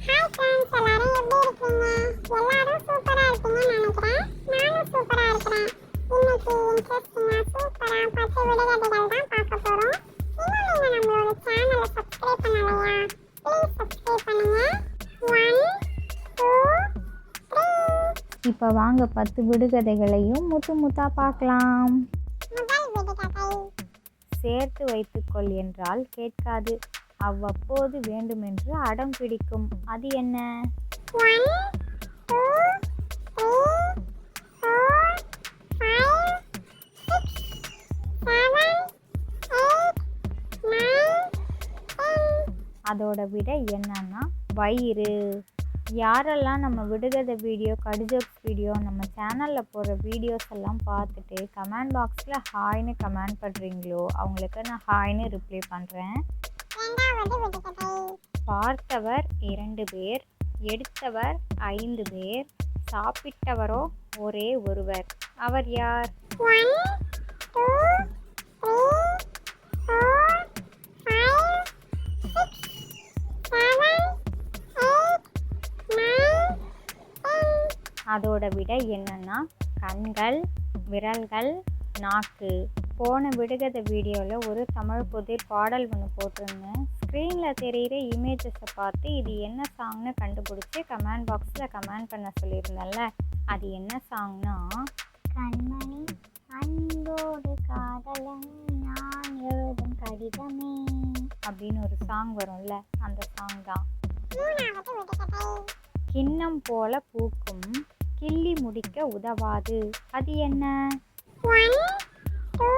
Hi friends, எல்லாரும் எப்படி இருக்கீங்க? எல்லாரும் சூப்பரா இருப்பீங்கன்னு நினைக்கிறேன். நானும் சூப்பரா இருக்கிறேன். இன்னைக்கு இன்ட்ரெஸ்டிங்கா சூப்பரா 10 விடுகதைகள் தான் பார்க்க போறோம். இன்னும் நீங்க நம்மளோட சேனலை சப்ஸ்கிரைப் பண்ணலையா? ப்ளீஸ் சப்ஸ்கிரைப் பண்ணுங்க. 1 2 3. இப்போ வாங்க 10 விடுகதைகளையும் முத்து முத்தா பார்க்கலாம். முதல் விடுகதை. சேர்த்து வைத்துக்கொள் என்றால் கேட்காது, அவ்வப்போது வேண்டுமென்று அடம் பிடிக்கும். அது என்ன? 1 2 3 4 5 6 7 8 9 10. அதோட விடை என்னன்னா வயிறு. யாரெல்லாம் நம்ம விடுகதை வீடியோ, கடிஜோக்ஸ் வீடியோ, நம்ம சேனலில் போடுற வீடியோஸ் எல்லாம் பார்த்துட்டு கமெண்ட் பாக்ஸில் ஹாய்னு கமெண்ட் பண்ணுறீங்களோ அவங்களுக்கு நான் ஹாய்னு ரிப்ளை பண்ணுறேன். இரண்டாவது விடுகதை. பார்த்தவர் 2 பேர், எடுத்தவர் 5 பேர், சாப்பிட்டவரோ ஒரே ஒருவர். அவர் யார்? 1 2 3 4 5 6 7 8 9 10. அதோட விடை என்னன்னா கண்கள், விரல்கள், நாக்கு. போன விடுகதை வீடியோவில் ஒரு தமிழ் புதிர் பாடல் ஒன்று போட்டிருந்தேன். ஸ்க்ரீனில் தெரிகிற இமேஜஸை பார்த்து இது என்ன சாங்னு கண்டுபிடிச்சி கமெண்ட் பாக்ஸில் கமெண்ட் பண்ண சொல்லியிருந்தேன்ல, அது என்ன சாங்னா கண்மணி அன்போடு காதலன் நான் எழுதும் கடிதமே அப்படின்னு ஒரு சாங் வரும்ல, அந்த சாங் தான். மூணாவது விடுகதை. கிண்ணம் போல பூக்கும், கிள்ளி முடிக்க உதவாது. அது என்ன? 1 2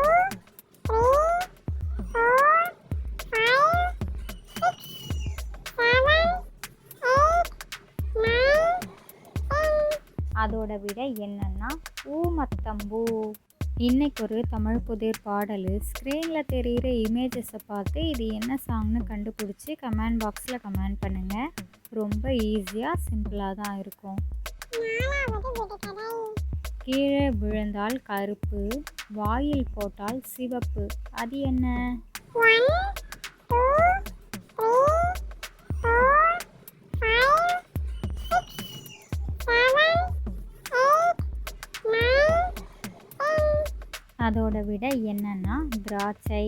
3 4 5 6 7 8 9 10. அதோட விடை என்னன்னா ஊமத்தம்பூ. இன்னைக்கு ஒரு தமிழ் புதிர் பாடல் ஸ்க்ரீனில் தெரிகிற இமேஜஸை பார்த்து இது என்ன சாங்னு கண்டுபிடிச்சி கமெண்ட் பாக்ஸில் கமெண்ட் பண்ணுங்கள். ரொம்ப ஈஸியாக சிம்பிளாக தான் இருக்கும். நாலாவது விடுகதை. கீழே விழுந்தால் கருப்பு, வாயில் போட்டால் சிவப்பு. அது என்ன? 1 2 3 4 5 6 7 8 9 10. அதோட விடை என்னன்னா திராட்சை.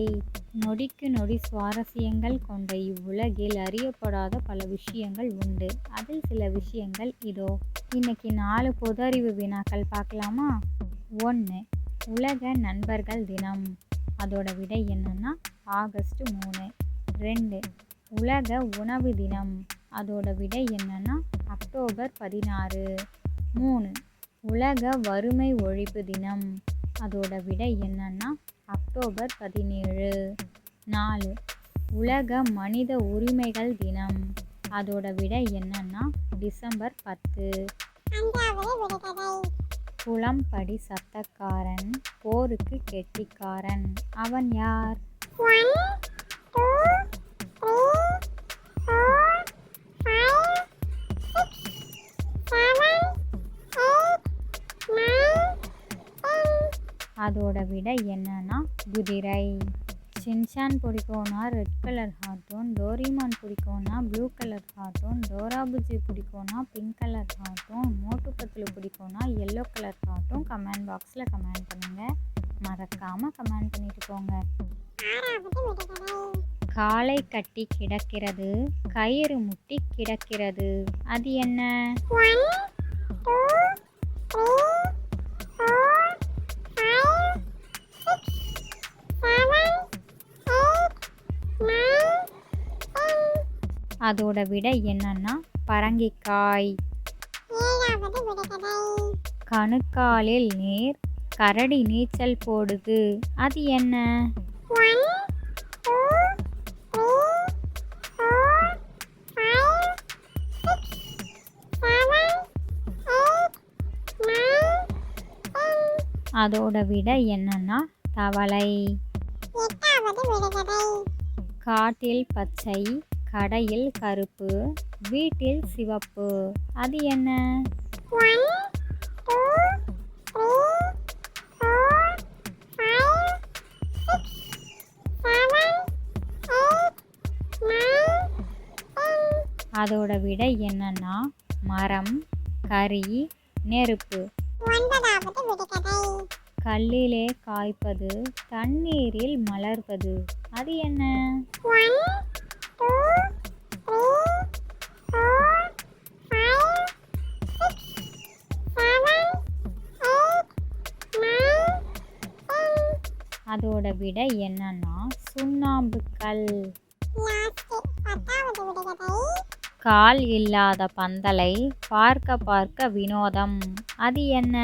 நொடிக்கு நொடி சுவாரஸ்யங்கள் கொண்ட இவ்வுலகில் அறியப்படாத பல விஷயங்கள் உண்டு. அதில் சில விஷயங்கள் இதோ. இன்னைக்கு 4 பொது அறிவு வினாக்கள் பார்க்கலாமா? 1. உலக நண்பர்கள் தினம். அதோட விடை என்னன்னா ஆகஸ்ட் 3. 2. உலக உணவு தினம். அதோட விடை என்னன்னா அக்டோபர் 16. 3. உலக வறுமை ஒழிப்பு தினம். அதோட விடை என்னன்னா அக்டோபர் 17. 4. உலக மனித உரிமைகள் தினம். அதோட விடை என்னன்னா டிசம்பர் 10. அஞ்சாவது விடுகதை. குளம்படி சத்தக்காரன், போருக்கு கெட்டிக்காரன். அவன் யார்? 1 2 3 4 5 6 7 8 9 10. அதோட விடை என்னன்னா குதிரை. சின்சான் பிடிக்கும்னா ரெட் கலர் ஹார்ட்டோன், டோரிமான் பிடிக்கும்னா ப்ளூ கலர் ஹார்ட்டோன், டோராபுஜி பிடிக்கும்னா பிங்க் கலர் ஹார்ட்டோன், மோட்டு பத்துல பிடிக்கும்னா எல்லோ கலர் ஹார்ட்டோன். கமெண்ட் பாக்ஸில் கமெண்ட் பண்ணுங்கள். மறக்காமல் கமெண்ட் பண்ணிட்டு போங்க. ஆறாவது விடுகதை. காலை கட்டி கிடக்கிறது, கயிறு முட்டி கிடக்கிறது. அது என்ன? 1 2 3 4 5 6 7 8 9 10. அதோட விடை என்னன்னா பரங்கிக்காய். ஏழாவது விடுகதை. கணுக்காலில் நீர், கரடி நீச்சல் போடுது. அது என்ன? 1 2 3 4 5 6 7 8 9 10. அதோட விடை என்னன்னா தவளை. எட்டாவது விடுகதை. காட்டில் பச்சை, கடையில் கருப்பு, வீட்டில் சிவப்பு. அது என்ன? 1 2 3 4 5 6 7 8 9 10. அதோட விடை என்னன்னா மரம், கரி, நெருப்பு. 9வது விடுகதை. கல்லிலே காய்ப்பது, தண்ணீரில் மலர்வது. அது என்ன? 1 2 3 4 5 6 7 8 9 10. அதோட விடை என்னன்னா சுண்ணாம்பு கல். லாஸ்ட் 10வது விடுகதை. கால் இல்லாத பந்தலை பார்க்க பார்க்க வினோதம். அது என்ன?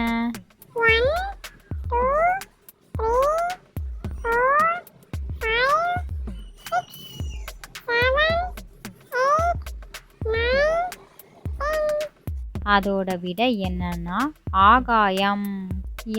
1 2 3 4 5 6 7 8 9 10. அதோட விடை என்னன்னா ஆகாயம்.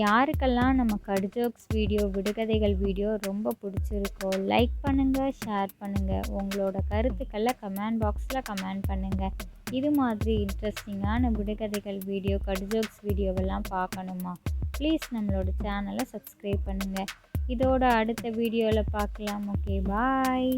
யாருக்கெல்லாம் நம்ம கடிஜோக்ஸ் வீடியோ, விடுகதைகள் வீடியோ ரொம்ப பிடிச்சிருக்கோ லைக் பண்ணுங்கள், ஷேர் பண்ணுங்கள். உங்களோட கருத்துக்களை கமெண்ட் பாக்ஸில் கமெண்ட் பண்ணுங்கள். இது மாதிரி இன்ட்ரெஸ்டிங்கான விடுகதைகள் வீடியோ, கடிஜோக்ஸ் வீடியோவெல்லாம் பார்க்கணுமா? ப்ளீஸ் நம்மளோட சேனலை சப்ஸ்கிரைப் பண்ணுங்கள். இதோட அடுத்த வீடியோவில் பார்க்கலாம். ஓகே, பாய்.